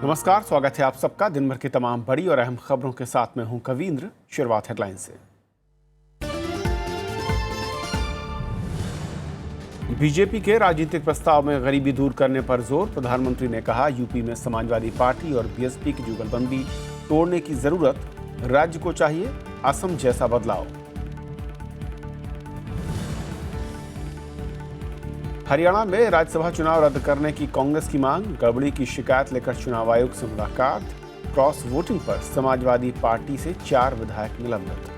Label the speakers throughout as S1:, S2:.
S1: नमस्कार, स्वागत है आप सबका दिन भर की तमाम बड़ी और अहम खबरों के साथ मैं हूं कवींद्र। शुरुआत हेडलाइन से। बीजेपी के राजनीतिक प्रस्ताव में गरीबी दूर करने पर जोर। प्रधानमंत्री ने कहा, यूपी में समाजवादी पार्टी और बीएसपी की जुगलबंदी तोड़ने की जरूरत, राज्य को चाहिए असम जैसा बदलाव। हरियाणा में राज्यसभा चुनाव रद्द करने की कांग्रेस की मांग, गड़बड़ी की शिकायत लेकर चुनाव आयोग से मुलाकात। क्रॉस वोटिंग पर समाजवादी पार्टी से 4 विधायक निलंबित।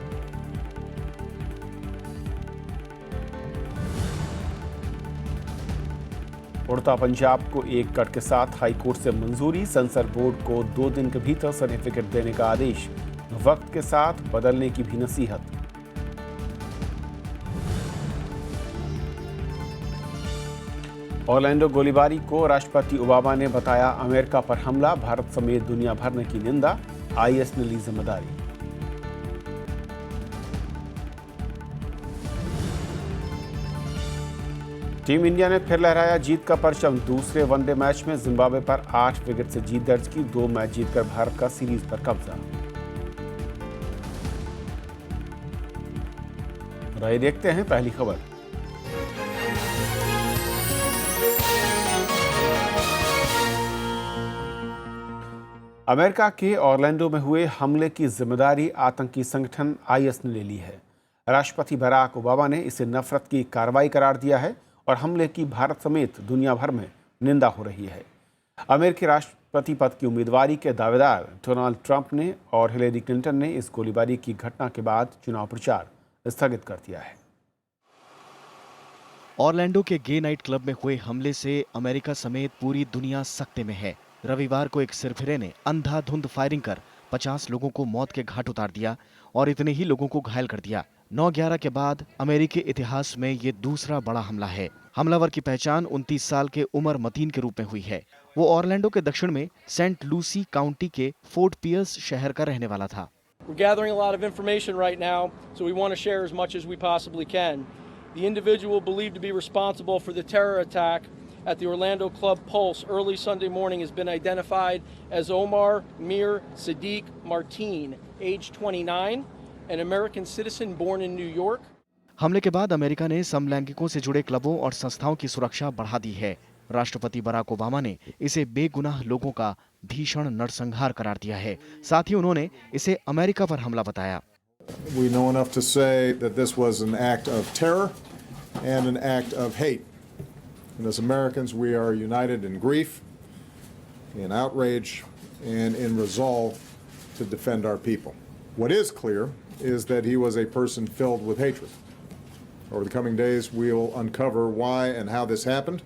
S1: उड़ता पंजाब को 1 कट के साथ हाईकोर्ट से मंजूरी। सेंसर बोर्ड को 2 दिन के भीतर सर्टिफिकेट देने का आदेश, वक्त के साथ बदलने की भी नसीहत। ऑरलैंडो गोलीबारी को राष्ट्रपति ओबामा ने बताया अमेरिका पर हमला, भारत समेत दुनिया भर ने की निंदा, आईएस ने ली जिम्मेदारी। टीम इंडिया ने फिर लहराया जीत का परचम। दूसरे वनडे मैच में जिम्बाब्वे पर 8 विकेट से जीत दर्ज की। 2 मैच जीतकर भारत का सीरीज पर कब्जा। रहे देखते हैं पहली खबर। अमेरिका के ऑरलैंडो में हुए हमले की जिम्मेदारी आतंकी संगठन आईएस ने ले ली है। राष्ट्रपति बराक ओबामा ने इसे नफरत की कार्रवाई करार दिया है और हमले की भारत समेत दुनिया भर में निंदा हो रही है। अमेरिकी राष्ट्रपति पद की उम्मीदवारी के दावेदार डोनाल्ड ट्रंप ने और हिलेरी क्लिंटन ने इस गोलीबारी की घटना के बाद चुनाव प्रचार स्थगित कर दिया है।
S2: ऑरलैंडो के गे नाइट क्लब में हुए हमले से अमेरिका समेत पूरी दुनिया सख्ते में है। रविवार को एक सिरफिरे ने अंधाधुंध फायरिंग कर 50 लोगों को मौत के घाट उतार दिया और इतने ही लोगों को घायल कर दिया। 9/11 के बाद अमेरिकी इतिहास में ये दूसरा बड़ा हमला है। हमलावर की पहचान 29 साल के उमर मतीन के रूप में हुई है। वो ऑरलैंडो के दक्षिण में सेंट लूसी काउंटी के फोर्ट पियर्स शहर का रहने वाला था।
S3: We're gathering a lot of information right now, so we want to share as much as we possibly can. The individual believed to be responsible for the terror attack at the Orlando Club Pulse early Sunday morning has been identified as Omar Mir Sadiq Martin, age 29, an American citizen born in New York.
S2: हमले के बाद America ने समलैंगिकों से जुड़े क्लबों और संस्थाओं की सुरक्षा बढ़ा दी है। राष्ट्रपति बराक ओबामा ने इसे बेगुनाह लोगों का भीषण नरसंहार करार दिया है। साथ ही उन्होंने इसे अमेरिका पर हमला बताया।
S4: We know enough to say that this was an act of terror and an act of hate. And as Americans, we are united in grief, in outrage, and in resolve to defend our people. What is clear is that he was a person filled with hatred. Over the coming days, we will uncover why and how this happened,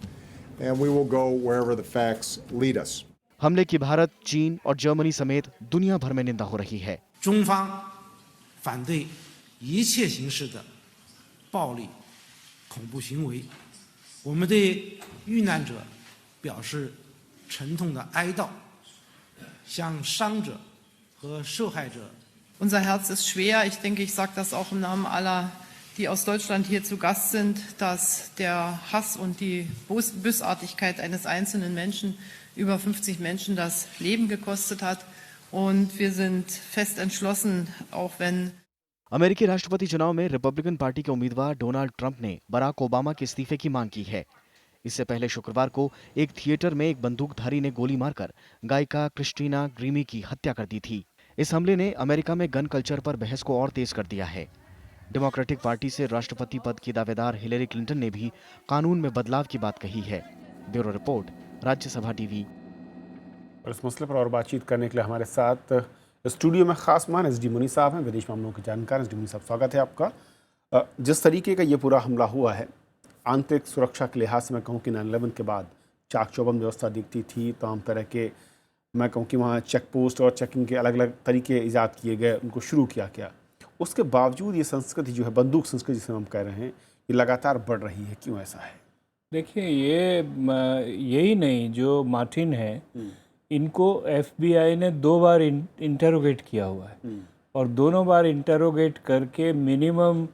S4: and we will go wherever the facts lead us.
S2: हमले की भारत, चीन और Germany समेत दुनिया भर में निंदा हो रही है।
S5: 中方反对一切形式的暴力恐怖行为，我们对遇难者表示沉痛的哀悼，向伤者和受害者。
S6: Unser Herz ist schwer. Ich denke, ich sage das auch im Namen aller, die aus Deutschland hier zu Gast sind, dass der Hass und die Bösartigkeit eines einzelnen Menschen über 50 Menschen das Leben gekostet hat. Und wir sind fest entschlossen, auch wenn
S2: अमेरिकी राष्ट्रपति चुनाव में Republican party के उम्मीदवार Donald Trump ने Barack Obama के इस्तीफे की मांग की है। इससे पहले शुक्रवार को एक थिएटर में एक बंदूकधारी ने गोली मारकर गायिका क्रिस्टीना ग्रीमी की हत्या कर दी थी। इस हमले ने अमेरिका में गन कल्चर पर बहस को और तेज कर दिया है। डेमोक्रेटिक पार्टी से राष्ट्रपति पद की दावेदार हिलेरी क्लिंटन ने भी कानून में बदलाव की बात कही है। Bureau report, Rajya Sabha TV.
S1: इस मसले पर और बातचीत करने के लिए हमारे साथ स्टूडियो में खास मेहमान एसडी मुनी साहब हैं, विदेश मामलों के जानकार। एसडी मुनी साहब, स्वागत है आपका। जिस तरीके का ये पूरा हमला हुआ है, आंतरिक सुरक्षा के लिहाज से मैं कहूँ कि 9/11 के बाद चाक चौबंद व्यवस्था दिखती थी। तमाम तरह के मैं कहूँ कि वहाँ चेक पोस्ट और चेकिंग के अलग अलग तरीके ईजाद किए गए, उनको शुरू किया गया। उसके बावजूद ये संस्कृति जो है, बंदूक संस्कृति जिसे हम कह रहे हैं, ये लगातार बढ़ रही है। क्यों ऐसा है?
S7: देखिए, यही नहीं, जो मार्टिन है इनको एफबीआई ने 2 बार इंटरोगेट किया हुआ है और दोनों बार इंटरोगेट करके मिनिमम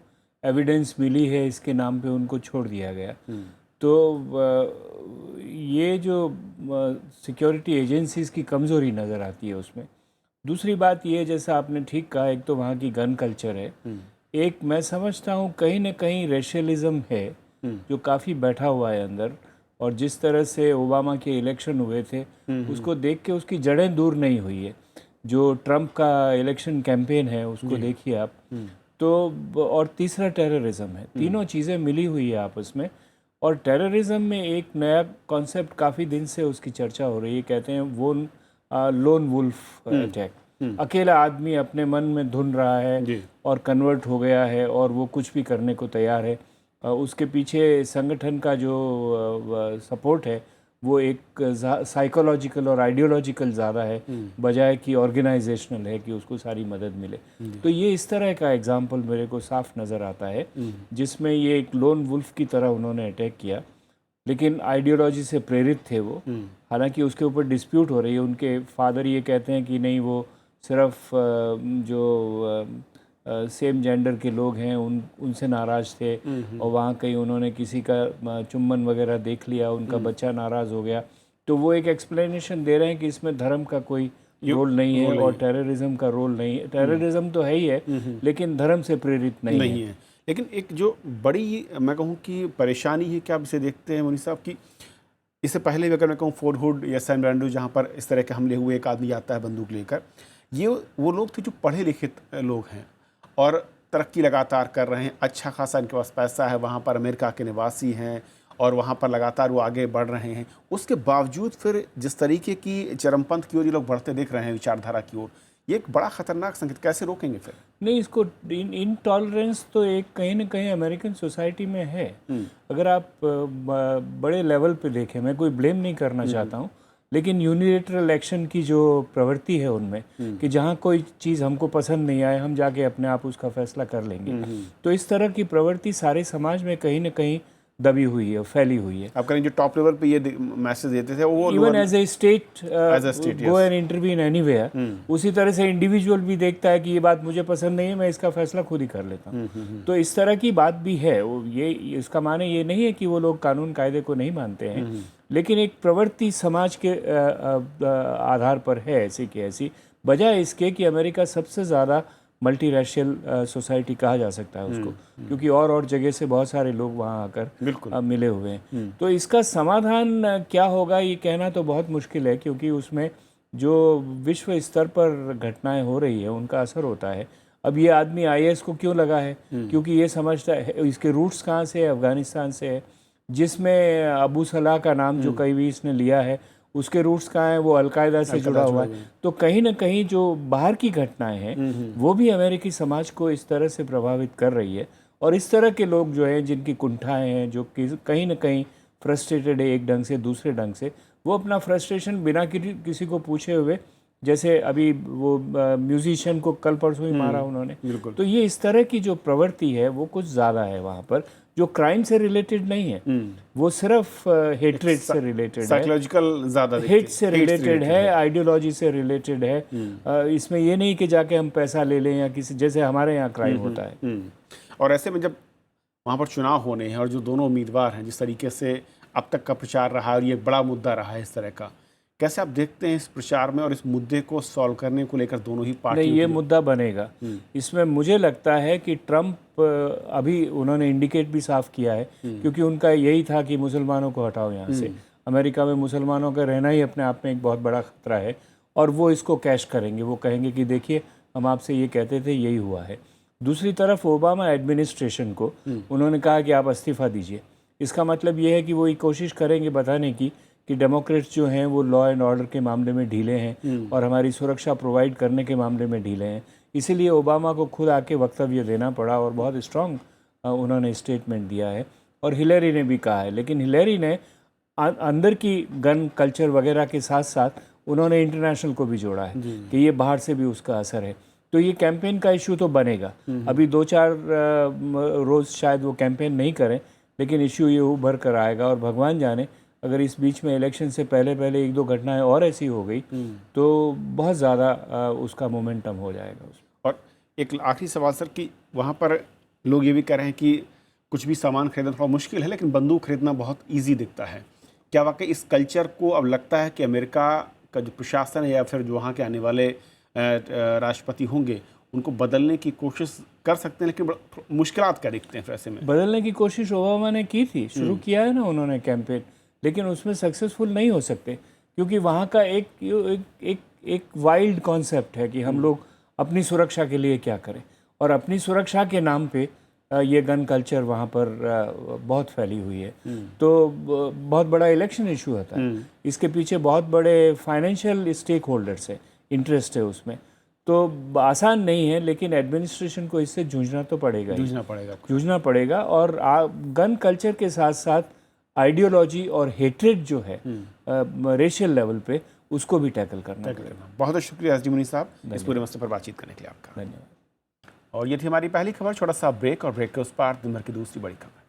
S7: एविडेंस मिली है इसके नाम पे उनको छोड़ दिया गया। तो ये जो सिक्योरिटी एजेंसीज़ की कमज़ोरी नज़र आती है उसमें। दूसरी बात ये, जैसा आपने ठीक कहा, एक तो वहाँ की गन कल्चर है, एक मैं समझता हूँ कहीं ना कहीं रेशियलिज्म है जो काफ़ी बैठा हुआ है अंदर, और जिस तरह से ओबामा के इलेक्शन हुए थे उसको देख के उसकी जड़ें दूर नहीं हुई है। जो ट्रंप का इलेक्शन कैंपेन है उसको देखिए आप, तो और तीसरा टेररिज्म है, तीनों चीज़ें मिली हुई है आपस में। और टेररिज्म में एक नया कॉन्सेप्ट काफ़ी दिन से उसकी चर्चा हो रही है, कहते हैं वो लोन वुल्फ अटैक। अकेला आदमी अपने मन में धुन रहा है और कन्वर्ट हो गया है और वो कुछ भी करने को तैयार है। उसके पीछे संगठन का जो सपोर्ट है वो एक साइकोलॉजिकल और आइडियोलॉजिकल ज़्यादा है बजाय कि ऑर्गेनाइजेशनल है कि उसको सारी मदद मिले। तो ये इस तरह का एग्जाम्पल मेरे को साफ नज़र आता है जिसमें ये एक लोन वुल्फ की तरह उन्होंने अटैक किया, लेकिन आइडियोलॉजी से प्रेरित थे वो। हालांकि उसके ऊपर डिस्प्यूट हो रही है, उनके फादर ये कहते हैं कि नहीं, वो सिर्फ जो सेम जेंडर के लोग हैं उनसे नाराज़ थे, और वहाँ कहीं उन्होंने किसी का चुम्बन वगैरह देख लिया, उनका बच्चा नाराज़ हो गया। तो वो एक एक्सप्लेनेशन दे रहे हैं कि इसमें धर्म का कोई रोल नहीं है और टेररिज्म का रोल नहीं है। टेररिज्म तो है ही है लेकिन धर्म से प्रेरित नहीं है।
S1: लेकिन एक जो बड़ी मैं कहूँ कि परेशानी है कि आप इसे देखते हैं मुनी साहब की, इससे पहले भी अगर मैं कहूँ फोर्ट हुड या सैन ब्रांडो जहाँ पर इस तरह के हमले हुए, एक आदमी आता है बंदूक लेकर, ये वो लोग थे जो पढ़े लिखे लोग हैं और तरक्की लगातार कर रहे हैं, अच्छा खासा इनके पास पैसा है, वहाँ पर अमेरिका के निवासी हैं और वहाँ पर लगातार वो आगे बढ़ रहे हैं। उसके बावजूद फिर जिस तरीके की चरमपंथ की ओर ये लोग बढ़ते दिख रहे हैं, विचारधारा की ओर, ये एक बड़ा ख़तरनाक संकेत। कैसे रोकेंगे फिर?
S7: नहीं, इसको इनटॉलरेंस तो एक कहीं ना कहीं अमेरिकन सोसाइटी में है। अगर आप बड़े लेवल पे देखें, मैं कोई ब्लेम नहीं करना चाहता हूँ, लेकिन यूनिलेटरल एक्शन की जो प्रवृत्ति है उनमें कि जहाँ कोई चीज़ हमको पसंद नहीं आए हम जाके अपने आप उसका फैसला कर लेंगे, तो इस तरह की प्रवृत्ति सारे समाज में कहीं ना कहीं दबी हुई है, फैली हुई है।
S1: आप करें जो टॉप लेवल पे ये मैसेज देते थे वो
S7: even as a state go and intervene anywhere, उसी तरह से इंडिविजुअल भी देखता है कि ये बात मुझे पसंद नहीं है, मैं इसका फैसला खुद ही कर लेता हूँ। तो इस तरह की बात भी है। ये इसका माने ये नहीं है कि वो लोग कानून कायदे को नहीं मानते हैं, लेकिन एक प्रवृत्ति समाज के आधार पर है ऐसी की ऐसी, बजाय इसके कि अमेरिका सबसे ज़्यादा मल्टी रैशियल सोसाइटी कहा जा सकता है उसको, क्योंकि और जगह से बहुत सारे लोग वहाँ आकर मिले हुए हैं। तो इसका समाधान क्या होगा ये कहना तो बहुत मुश्किल है, क्योंकि उसमें जो विश्व स्तर पर घटनाएं हो रही है उनका असर होता है। अब ये आदमी IS को क्यों लगा है? क्योंकि ये समझता है, इसके रूट्स कहाँ से है? अफ़गानिस्तान से है, जिसमें अबू सलाह का नाम जो कई भी इसने लिया है उसके रूट्स कहाँ हैं? वो अलकायदा से जुड़ा हुआ है। तो कहीं ना कहीं जो बाहर की घटनाएं हैं वो भी अमेरिकी समाज को इस तरह से प्रभावित कर रही है, और इस तरह के लोग जो हैं जिनकी कुंठाएं हैं, जो कहीं ना कहीं फ्रस्ट्रेटेड है एक ढंग से दूसरे ढंग से, वो अपना फ्रस्ट्रेशन बिना किसी को पूछे हुए, जैसे अभी वो म्यूजिशियन को कल परसों ही मारा उन्होंने, तो ये इस तरह की जो प्रवृत्ति है वो कुछ ज़्यादा है वहाँ पर, जो क्राइम से रिलेटेड नहीं है, वो सिर्फ हेट्रेड से रिलेटेड है,
S1: साइकोलॉजिकल ज़्यादा
S7: हेट से रिलेटेड है, आइडियोलॉजी से रिलेटेड है। इसमें ये नहीं कि जाके हम पैसा ले लें या किसी, जैसे हमारे यहाँ क्राइम होता है।
S1: और ऐसे में जब वहाँ पर चुनाव होने हैं और जो दोनों उम्मीदवार हैं, जिस तरीके से अब तक का प्रचार रहा और ये एक बड़ा मुद्दा रहा है इस तरह का, कैसे आप देखते हैं इस प्रचार में और इस मुद्दे को सॉल्व करने को लेकर दोनों ही पार्टियों?
S7: नहीं, ये मुद्दा बनेगा। इसमें मुझे लगता है कि ट्रंप, अभी उन्होंने इंडिकेट भी साफ किया है, क्योंकि उनका यही था कि मुसलमानों को हटाओ यहाँ से। अमेरिका में मुसलमानों का रहना ही अपने आप में एक बहुत बड़ा खतरा है, और वो इसको कैश करेंगे। वो कहेंगे कि देखिए हम आपसे ये कहते थे, यही हुआ है। दूसरी तरफ ओबामा एडमिनिस्ट्रेशन को उन्होंने कहा कि आप इस्तीफ़ा दीजिए। इसका मतलब ये है कि वो ये कोशिश करेंगे बताने की कि डेमोक्रेट्स जो हैं वो लॉ एंड ऑर्डर के मामले में ढीले हैं और हमारी सुरक्षा प्रोवाइड करने के मामले में ढीले हैं। इसीलिए ओबामा को खुद आके वक्तव्य देना पड़ा और बहुत स्ट्रॉन्ग उन्होंने स्टेटमेंट दिया है। और हिलेरी ने भी कहा है, लेकिन हिलेरी ने अंदर की गन कल्चर वगैरह के साथ साथ उन्होंने इंटरनेशनल को भी जोड़ा है कि ये बाहर से भी उसका असर है। तो ये कैंपेन का इशू तो बनेगा। अभी 2-4 रोज़ शायद वो कैंपेन नहीं करें, लेकिन इशू ये उभर कर आएगा। और भगवान जाने अगर इस बीच में इलेक्शन से पहले 1-2 घटनाएं और ऐसी हो गई तो बहुत ज़्यादा उसका मोमेंटम हो जाएगा उसमें।
S1: और एक आखिरी सवाल सर, कि वहाँ पर लोग ये भी कह रहे हैं कि कुछ भी सामान खरीदना थोड़ा मुश्किल है, लेकिन बंदूक खरीदना बहुत ईजी दिखता है। क्या वाकई इस कल्चर को अब लगता है कि अमेरिका का जो प्रशासन है या फिर जो वहाँ के आने वाले राष्ट्रपति होंगे उनको बदलने की कोशिश कर सकते हैं, लेकिन मुश्किलात क्या दिखते हैं फिर ऐसे में?
S7: बदलने की कोशिश ओबामा ने की थी, शुरू किया है ना उन्होंने कैंपेन, लेकिन उसमें सक्सेसफुल नहीं हो सकते क्योंकि वहाँ का एक वाइल्ड कॉन्सेप्ट है कि हम लोग अपनी सुरक्षा के लिए क्या करें, और अपनी सुरक्षा के नाम पे ये गन कल्चर वहाँ पर बहुत फैली हुई है। तो बहुत बड़ा इलेक्शन इशू होता है, इसके पीछे बहुत बड़े फाइनेंशियल स्टेक होल्डर्स है, इंटरेस्ट है उसमें, तो आसान नहीं है, लेकिन एडमिनिस्ट्रेशन को इससे जूझना तो पड़ेगा, जूझना पड़ेगा। और गन कल्चर के साथ साथ आइडियोलॉजी और हेट्रेड जो है रेशियल लेवल पे, उसको भी टैकल करना पड़ेगा।
S1: बहुत बहुत शुक्रिया एसडी मुनी साहब इस पूरे मसले पर बातचीत करने के लिए आपका।
S7: धन्यवाद।
S1: और ये थी हमारी पहली खबर। छोटा सा ब्रेक, और ब्रेक के उस पार दिन भर की दूसरी बड़ी खबर।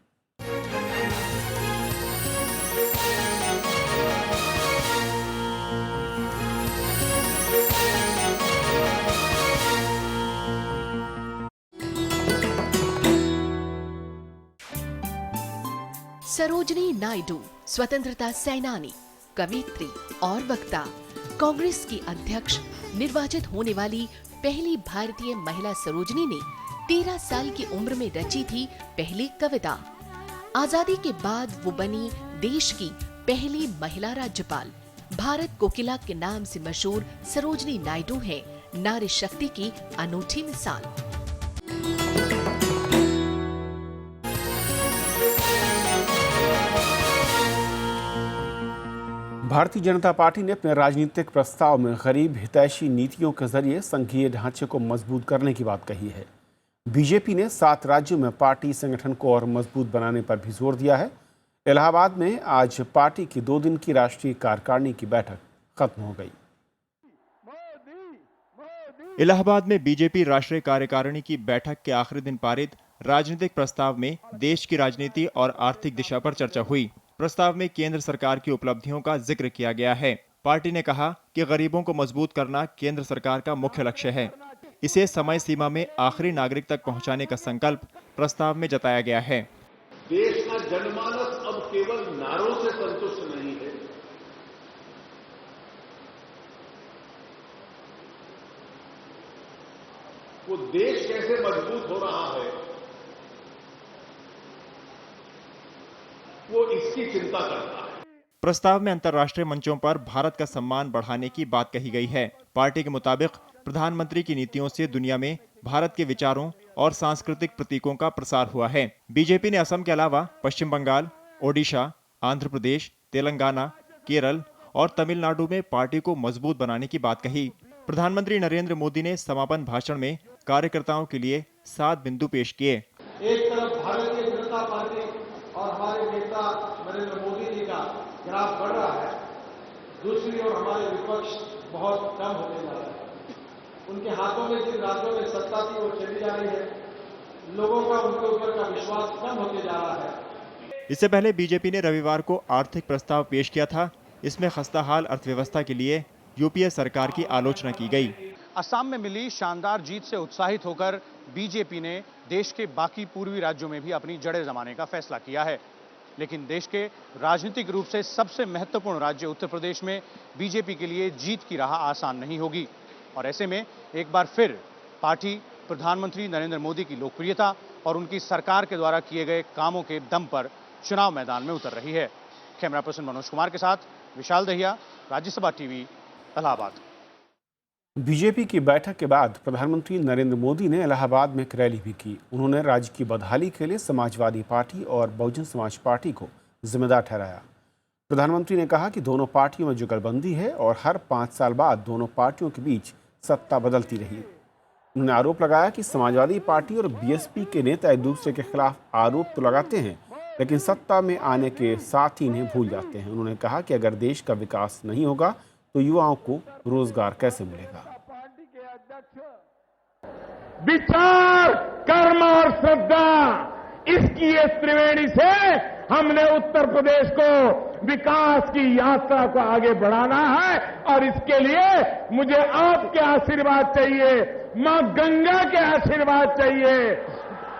S8: सरोजनी नायडू स्वतंत्रता सेनानी, कवयित्री और वक्ता, कांग्रेस की अध्यक्ष निर्वाचित होने वाली पहली भारतीय महिला सरोजनी ने 13 साल की उम्र में रची थी पहली कविता। आजादी के बाद वो बनी देश की पहली महिला राज्यपाल। भारत कोकिला के नाम से मशहूर सरोजनी नायडू है नारी शक्ति की अनूठी मिसाल।
S1: भारतीय जनता पार्टी ने अपने राजनीतिक प्रस्ताव में गरीब हितैषी नीतियों के जरिए संघीय ढांचे को मजबूत करने की बात कही है। बीजेपी ने 7 राज्यों में पार्टी संगठन को और मजबूत बनाने पर भी जोर दिया है। इलाहाबाद में आज पार्टी की 2 दिन की राष्ट्रीय कार्यकारिणी की बैठक खत्म हो गई।
S9: इलाहाबाद में बीजेपी राष्ट्रीय कार्यकारिणी की बैठक के आखिरी दिन पारित राजनीतिक प्रस्ताव में देश की राजनीति और आर्थिक दिशा पर चर्चा हुई। प्रस्ताव में केंद्र सरकार की उपलब्धियों का जिक्र किया गया है। पार्टी ने कहा कि गरीबों को मजबूत करना केंद्र सरकार का मुख्य लक्ष्य है। इसे समय सीमा में आखिरी नागरिक तक पहुंचाने का संकल्प प्रस्ताव में जताया गया है।
S10: देश का जनमानस अब केवल नारों से संतुष्ट नहीं है, वो देश कैसे मजबूत हो रहा है वो इसकी चिंता करता है।
S9: प्रस्ताव में अंतर्राष्ट्रीय मंचों पर भारत का सम्मान बढ़ाने की बात कही गई है। पार्टी के मुताबिक प्रधानमंत्री की नीतियों से दुनिया में भारत के विचारों और सांस्कृतिक प्रतीकों का प्रसार हुआ है। बीजेपी ने असम के अलावा पश्चिम बंगाल, ओडिशा, आंध्र प्रदेश, तेलंगाना, केरल और तमिलनाडु में पार्टी को मजबूत बनाने की बात कही। प्रधानमंत्री नरेंद्र मोदी ने समापन भाषण में कार्यकर्ताओं के लिए 7 बिंदु पेश किए।
S3: एक तरफ भारतीय जनता पार्टी और हमारे नेता नरेंद्र मोदी जी का ग्राफ बढ़ रहा है, दूसरी ओर हमारे विपक्ष बहुत कम होते जा रहा है। उनके हाथों में जिन राज्यों में सत्ता थी वो चली जा रही है, लोगों का उनके ऊपर का विश्वास कम होते जा रहा है।
S9: इससे पहले बीजेपी ने रविवार को आर्थिक प्रस्ताव पेश किया था। इसमें खस्ताहाल अर्थव्यवस्था के लिए यूपीए सरकार की आलोचना की गई।
S11: असम में मिली शानदार जीत से उत्साहित होकर बीजेपी ने देश के बाकी पूर्वी राज्यों में भी अपनी जड़ें जमाने का फैसला किया है, लेकिन देश के राजनीतिक रूप से सबसे महत्वपूर्ण राज्य उत्तर प्रदेश में बीजेपी के लिए जीत की राह आसान नहीं होगी। और ऐसे में एक बार फिर पार्टी प्रधानमंत्री नरेंद्र मोदी की लोकप्रियता और उनकी सरकार के द्वारा किए गए कामों के दम पर चुनाव मैदान में उतर रही है। कैमरा पर्सन मनोज कुमार के साथ विशाल दहिया, राज्यसभा टीवी, इलाहाबाद।
S1: बीजेपी की बैठक के बाद प्रधानमंत्री नरेंद्र मोदी ने इलाहाबाद में एक रैली भी की। उन्होंने राज्य की बदहाली के लिए समाजवादी पार्टी और बहुजन समाज पार्टी को जिम्मेदार ठहराया। प्रधानमंत्री ने कहा कि दोनों पार्टियों में जुगलबंदी है और हर 5 साल बाद दोनों पार्टियों के बीच सत्ता बदलती रही। उन्होंने आरोप लगाया कि समाजवादी पार्टी और बीएसपी के नेता एक दूसरे के खिलाफ आरोप तो लगाते हैं, लेकिन सत्ता में आने के साथ ही इन्हें भूल जाते हैं। उन्होंने कहा कि अगर देश का विकास नहीं होगा तो युवाओं को रोजगार कैसे मिलेगा।
S10: विचार, कर्म और श्रद्धा, इसकी इस त्रिवेणी से हमने उत्तर प्रदेश को विकास की यात्रा को आगे बढ़ाना है और इसके लिए मुझे आपके आशीर्वाद चाहिए, मां गंगा के आशीर्वाद चाहिए,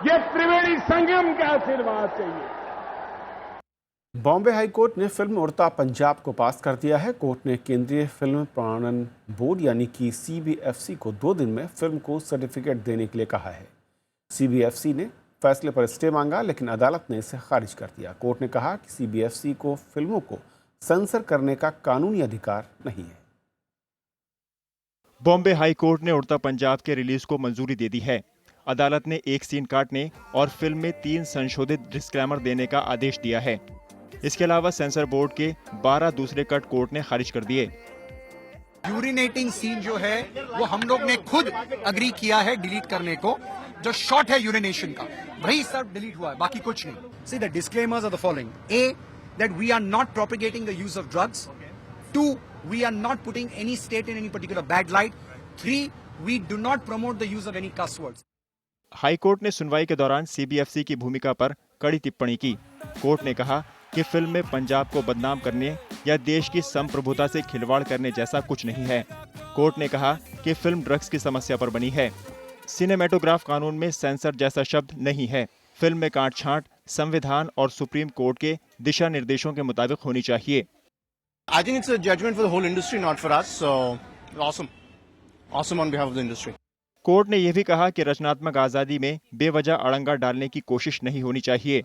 S10: ये त्रिवेणी संगम के आशीर्वाद चाहिए।
S1: बॉम्बे हाई कोर्ट ने फिल्म उड़ता पंजाब को पास कर दिया है। कोर्ट ने केंद्रीय फिल्म प्रमाणन बोर्ड यानी कि CBFC को 2 दिन में फिल्म को सर्टिफिकेट देने के लिए कहा है। CBFC ने फैसले पर स्टे मांगा, लेकिन अदालत ने इसे खारिज कर दिया। कोर्ट ने कहा कि CBFC को फिल्मों को सेंसर करने का कानूनी अधिकार नहीं है।
S9: बॉम्बे हाई कोर्ट ने उड़ता पंजाब के रिलीज को मंजूरी दे दी है। अदालत ने एक सीन काटने और फिल्म में 3 संशोधित डिस्क्लेमर देने का आदेश दिया है। इसके अलावा सेंसर बोर्ड के 12 दूसरे कट कोर्ट ने खारिज कर दिए।
S12: यूरिनेटिंग सीन जो है वो हम लोग ने खुद अग्री किया है डिलीट करने को। जो शॉट है यूरिनेशन का वही सब डिलीट हुआ है, बाकी कुछ नहीं। See the disclaimers are the following: A, that we are not propagating the use of drugs. 2, we are not putting any state in any particular bad light. 3, we do not promote the use of any cuss words.
S9: High court ने सुनवाई के दौरान CBFC की भूमिका पर कड़ी टिप्पणी की। कोर्ट ने कहा कि फिल्म में पंजाब को बदनाम करने या देश की संप्रभुता से खिलवाड़ करने जैसा कुछ नहीं है। कोर्ट ने कहा कि फिल्म ड्रग्स की समस्या पर बनी है। सिनेमेटोग्राफ कानून में सेंसर जैसा शब्द नहीं है। फिल्म में काट-छांट संविधान और सुप्रीम कोर्ट के दिशा निर्देशों के मुताबिक होनी चाहिए।
S12: I think it's a judgment for the whole industry, not for us. So awesome, awesome on behalf of the industry.
S9: Court ने यह भी कहा कि रचनात्मक आजादी में बेवजह अड़ंगा डालने की कोशिश नहीं होनी चाहिए।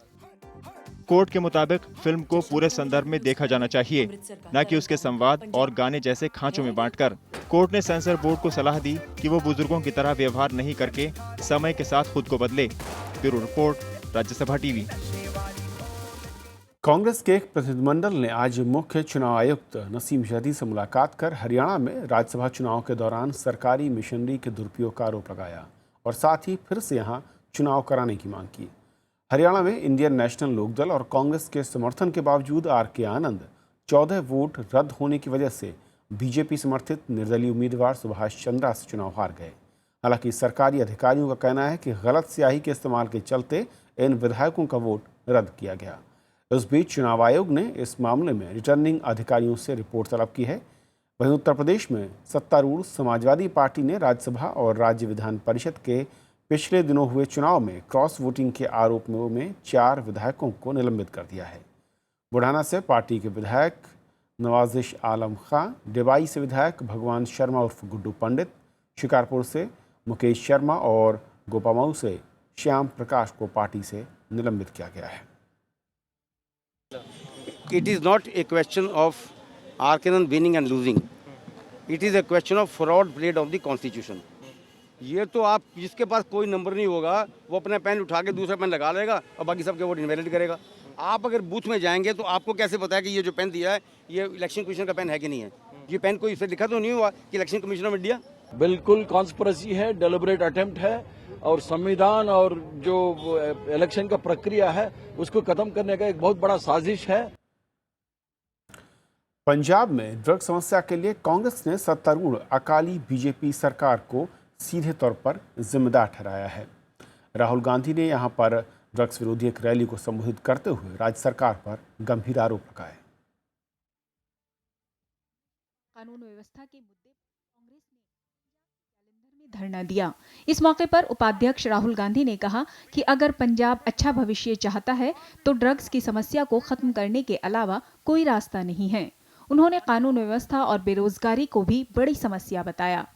S9: कोर्ट के मुताबिक फिल्म को पूरे संदर्भ में देखा जाना चाहिए, न कि उसके संवाद और गाने जैसे खांचों में बांटकर। कोर्ट ने सेंसर बोर्ड को सलाह दी कि वो बुजुर्गों की तरह व्यवहार नहीं करके समय के साथ खुद को बदले। Bureau report, Rajya Sabha TV.
S1: Congress के एक प्रतिनिधिमंडल ने आज मुख्य चुनाव आयुक्त नसीम जैदी से मुलाकात कर हरियाणा में राज्यसभा चुनाव के दौरान सरकारी मिशनरी के दुरुपयोग का आरोप लगाया और साथ ही फिर से यहां चुनाव कराने की मांग की। हरियाणा में इंडियन नेशनल लोकदल और कांग्रेस के समर्थन के बावजूद RK आनंद 14 वोट रद्द होने की वजह से बीजेपी समर्थित निर्दलीय उम्मीदवार सुभाष चंद्रा से चुनाव हार गए। हालांकि सरकारी अधिकारियों का कहना है कि गलत स्याही के इस्तेमाल के चलते इन विधायकों का वोट रद्द किया गया। इस बीच चुनाव आयोग ने इस मामले में रिटर्निंग अधिकारियों से रिपोर्ट तलब की है। वहीं उत्तर प्रदेश में सत्तारूढ़ समाजवादी पार्टी ने राज्यसभा और राज्य विधान परिषद के पिछले दिनों हुए चुनाव में क्रॉस वोटिंग के आरोपों में 4 विधायकों को निलंबित कर दिया है। बुढ़ाना से पार्टी के विधायक नवाजिश आलम खां, डिबाई से विधायक भगवान शर्मा उर्फ गुड्डू पंडित, शिकारपुर से मुकेश शर्मा और गोपामाऊ से श्याम प्रकाश को पार्टी से निलंबित किया गया है।
S13: It is not a question of RK Anand winning and losing. It is a question of fraud played of the constitution. ये तो आप जिसके पास कोई नंबर नहीं होगा वो अपना पेन उठा के दूसरा पेन लगा लेगा और बाकी सबके वोट इनवैलिड करेगा। आप अगर बूथ में जाएंगे तो आपको कैसे पता है कि ये जो पेन दिया है ये इलेक्शन कमीशन का पेन है कि नहीं है? ये पेन कोई इसे लिखा तो नहीं हुआ कि इलेक्शन कमीशन ने दिया।
S3: बिल्कुल कॉन्स्पिरेसी है, डेलिबरेट अटेम्प्ट है और संविधान और जो इलेक्शन का प्रक्रिया है उसको खत्म करने का एक बहुत बड़ा साजिश है।
S1: पंजाब में ड्रग समस्या के लिए कांग्रेस ने सत्तारूढ़ अकाली बीजेपी सरकार को सीधे तौर पर जिम्मेदार ठहराया है। राहुल गांधी ने यहां पर ड्रग्स विरोधी एक रैली को संबोधित करते हुए राज्य सरकार पर गंभीर आरोप लगाए।
S14: कानून व्यवस्था के मुद्दे पर कांग्रेस ने कैलेंडर में धरना दिया। इस मौके पर उपाध्यक्ष राहुल गांधी ने कहा कि अगर पंजाब अच्छा भविष्य चाहता है तो ड्रग्स की समस्या को खत्म करने के अलावा कोई रास्ता नहीं है। उन्होंने कानून व्यवस्था और बेरोजगारी को भी बड़ी समस्या बताया।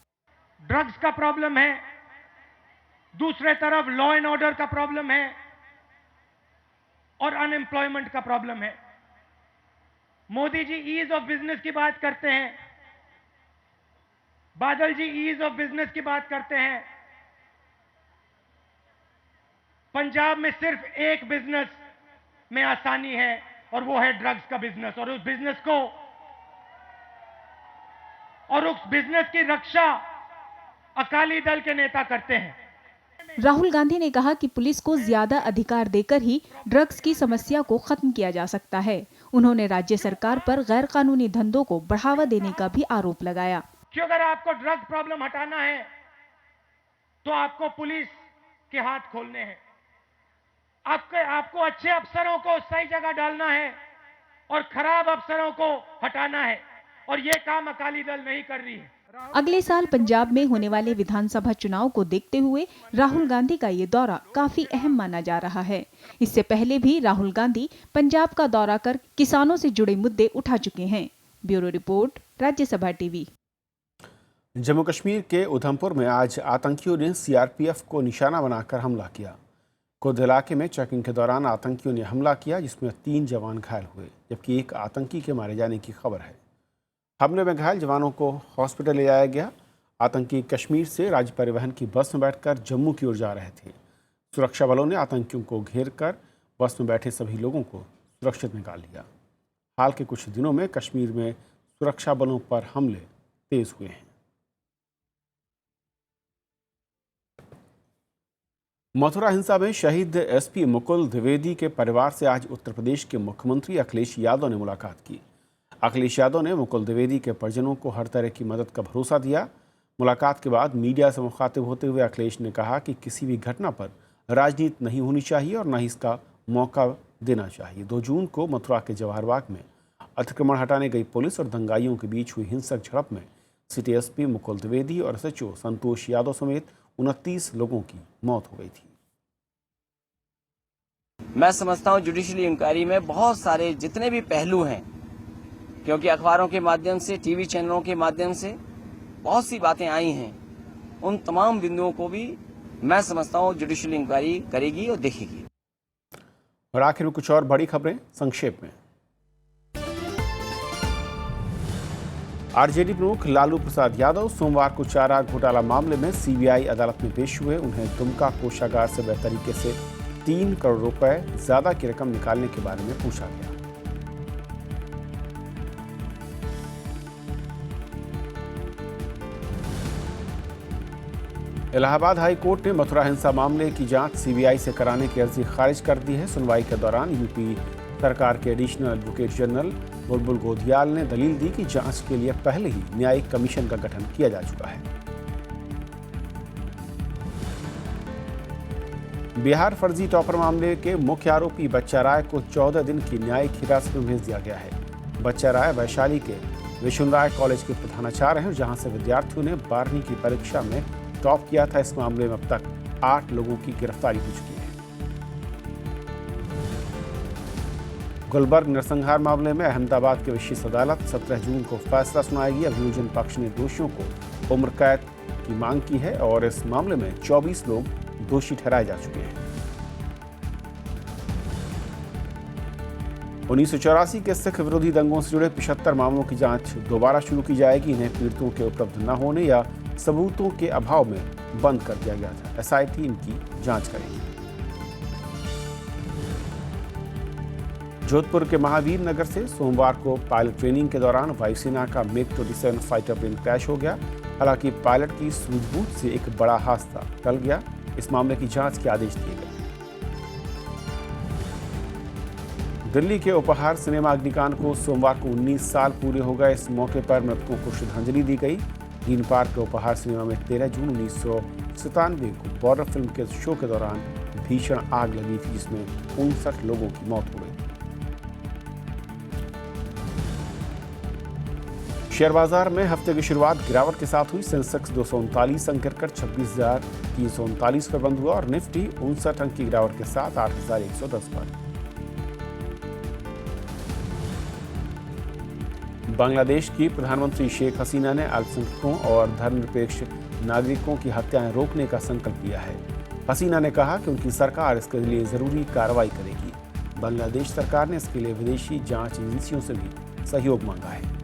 S5: ड्रग्स का प्रॉब्लम है, दूसरे तरफ लॉ एंड ऑर्डर का प्रॉब्लम है और अनएम्प्लॉयमेंट का प्रॉब्लम है। Modi ji ease of business की बात करते हैं, बादल जी ईज ऑफ बिजनेस की बात करते हैं। पंजाब में सिर्फ एक बिजनेस में आसानी है और वो है ड्रग्स का बिजनेस, और उस बिजनेस की रक्षा अकाली दल के नेता करते हैं।
S14: राहुल गांधी ने कहा कि पुलिस को ज्यादा अधिकार देकर ही ड्रग्स की समस्या को खत्म किया जा सकता है। उन्होंने राज्य सरकार पर गैर कानूनी धंधों को बढ़ावा देने का भी आरोप लगाया।
S5: कि अगर आपको ड्रग प्रॉब्लम हटाना है तो आपको पुलिस के हाथ खोलने हैं, आपको अच्छे अफसरों को सही जगह डालना है और खराब अफसरों को हटाना है, और ये काम अकाली दल नहीं कर रही है।
S14: अगले साल पंजाब में होने वाले विधानसभा चुनाव को देखते हुए राहुल गांधी का ये दौरा काफी अहम माना जा रहा है। इससे पहले भी राहुल गांधी पंजाब का दौरा कर किसानों से जुड़े मुद्दे उठा चुके हैं। Bureau report, Rajya Sabha TV.
S1: Jammu Kashmir के उधमपुर में आज आतंकियों ने सीआरपीएफ को निशाना बनाकर हमला किया। खुद इलाके में चेकिंग के दौरान आतंकियों ने हमला किया, जिसमें 3 जवान घायल हुए, जबकि एक आतंकी के मारे जाने की खबर है। हमले में घायल जवानों को हॉस्पिटल ले जाया गया। आतंकी कश्मीर से राज्य परिवहन की बस में बैठकर जम्मू की ओर जा रहे थे। सुरक्षा बलों ने आतंकियों को घेर कर बस में बैठे सभी लोगों को सुरक्षित निकाल लिया। हाल के कुछ दिनों में कश्मीर में सुरक्षा बलों पर हमले तेज हुए हैं। मथुरा हिंसा में शहीद एसपी मुकुल द्विवेदी के परिवार से आज उत्तर प्रदेश के मुख्यमंत्री अखिलेश यादव ने मुलाकात की। अखिलेश यादव ने मुकुल द्विवेदी के परिजनों को हर तरह की मदद का भरोसा दिया। मुलाकात के बाद मीडिया से मुखातिब होते हुए अखिलेश ने कहा कि किसी भी घटना पर राजनीति नहीं होनी चाहिए और न ही इसका मौका देना चाहिए। 2 जून को मथुरा के जवाहर बाग में अतिक्रमण हटाने गई पुलिस और दंगाइयों के बीच हुई हिंसक झड़प में सिटी एसपी मुकुल द्विवेदी और एसएचओ संतोष यादव समेत 29 लोगों की मौत हो गई थी।
S15: मैं समझता हूं जुडिशरी इंक्वायरी में बहुत सारे जितने भी पहलू हैं, क्योंकि अखबारों के माध्यम से, टीवी चैनलों के माध्यम से बहुत सी बातें आई हैं, उन तमाम बिंदुओं को भी मैं समझता हूं जुडिशरी इंक्वायरी करेगी और देखेगी।
S1: और आखिर में कुछ और बड़ी खबरें संक्षेप में। आरजेडी प्रमुख लालू प्रसाद यादव सोमवार को चारा घोटाला मामले में सीबीआई अदालत में पेश हुए। उन्हें दुमका कोषागार से बेतरीके से 3 करोड़ रुपए ज्यादा की रकम निकालने के बारे में पूछा गया। इलाहाबाद हाई कोर्ट ने मथुरा हिंसा मामले की जांच सीबीआई से कराने की अर्जी खारिज कर दी है। सुनवाई के दौरान यूपी सरकार के एडिशनल एडवोकेट जनरल बुलबुल गोधियाल ने दलील दी कि जांच के लिए पहले ही न्यायिक कमीशन का गठन किया जा चुका है। बिहार फर्जी टॉपर मामले के मुख्य आरोपी बच्चा राय को 14 दिन की न्यायिक हिरासत में भेज दिया गया है। बच्चा राय वैशाली के विष्णु राय कॉलेज के प्रधानाचार्य हैं, जहां से विद्यार्थियों ने 12वीं की परीक्षा में टॉप किया था। इस मामले में अब तक 8 लोगों की गिरफ्तारी हो चुकी है। गुलबर्ग नरसंहार मामले में अहमदाबाद की विशेष अदालत 17 जून को फैसला सुनाएगी। अभियोजन पक्ष ने दोषियों को उम्र कैद की मांग की है और इस मामले में 24 लोग दोषी ठहराए जा चुके हैं। 1984 के सिख विरोधी दंगों से जुड़े 75 मामलों की जांच दोबारा शुरू की जाएगी। इन्हें पीड़ितों के उपलब्ध न होने या सबूतों के अभाव में बंद कर दिया गया था। एसआईटी इनकी जांच करेगी। जोधपुर के महावीर नगर से सोमवार को पायलट ट्रेनिंग के दौरान वायुसेना का MiG-27 फाइटर प्लेन क्रैश हो गया। हालांकि पायलट की सूझबूझ से एक बड़ा हादसा टल गया। इस मामले की जांच के आदेश दिए गए। दिल्ली के उपहार सिनेमा अग्निकांड को सोमवार को 19 साल पूरे हो गए। इस मौके पर मृतकों को श्रद्धांजलि दी गई। ग्रीन पार्क के उपहार सिनेमा में 13 जून 1997 को बॉर्डर फिल्म के शो के दौरान भीषण आग लगी थी, जिसमें 59 लोगों की मौत हो गई। शेयर बाजार में हफ्ते की शुरुआत गिरावट के साथ हुई। सेंसेक्स 239 अंक गिरकर 26,339 पर बंद हुआ और निफ्टी 59 अंक की गिरावट के साथ 8,110 पर। बांग्लादेश की प्रधानमंत्री शेख हसीना ने अल्पसंख्यकों और धर्मनिरपेक्ष नागरिकों की हत्याएं रोकने का संकल्प लिया है। हसीना ने कहा कि उनकी सरकार इसके लिए जरूरी कार्रवाई करेगी। बांग्लादेश सरकार ने इसके लिए विदेशी जांच एजेंसियों से भी सहयोग मांगा है।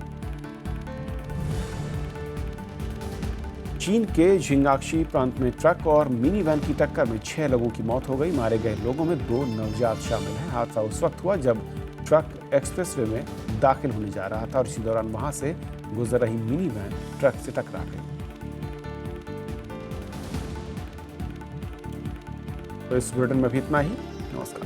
S1: चीन के जिंगाक्षी प्रांत में ट्रक और मिनी वैन की टक्कर में 6 लोगों की मौत हो गई। मारे गए लोगों में 2 नवजात शामिल हैं। हादसा उस वक्त हुआ जब ट्रक एक्सप्रेसवे में दाखिल होने जा रहा था और इसी दौरान वहां से गुजर रही मिनी वैन ट्रक से टकरा गई। तो इस बुलेटिन में भी इतना ही। नमस्कार।